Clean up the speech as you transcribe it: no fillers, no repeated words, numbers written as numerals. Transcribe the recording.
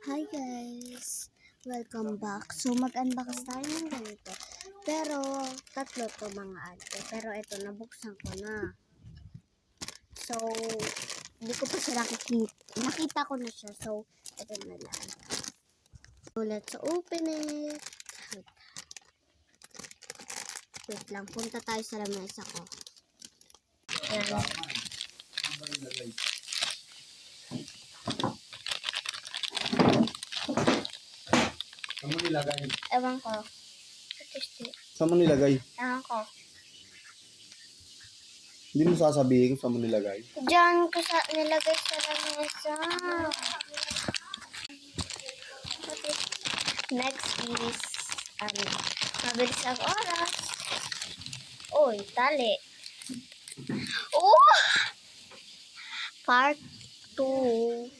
Hi guys! Welcome back. So mag-unbox tayo ng ganito. Pero tatlo to mga ate. Pero ito nabuksan ko na. So hindi ko pa siya nakikita. Nakita ko na siya. So ito na lang. So let's open it. Wait lang. Punta tayo sa lamesa ko. Ayan. Saan mo nilagay? Ewan ko. Saan mo nilagay? Ewan ko. Hindi mo sasabihin kung saan mo nilagay. Diyan ko sa nilagay sa lamesa. Okay. Next is mabilis ang oras. Uy, tali. Oh! Part 2.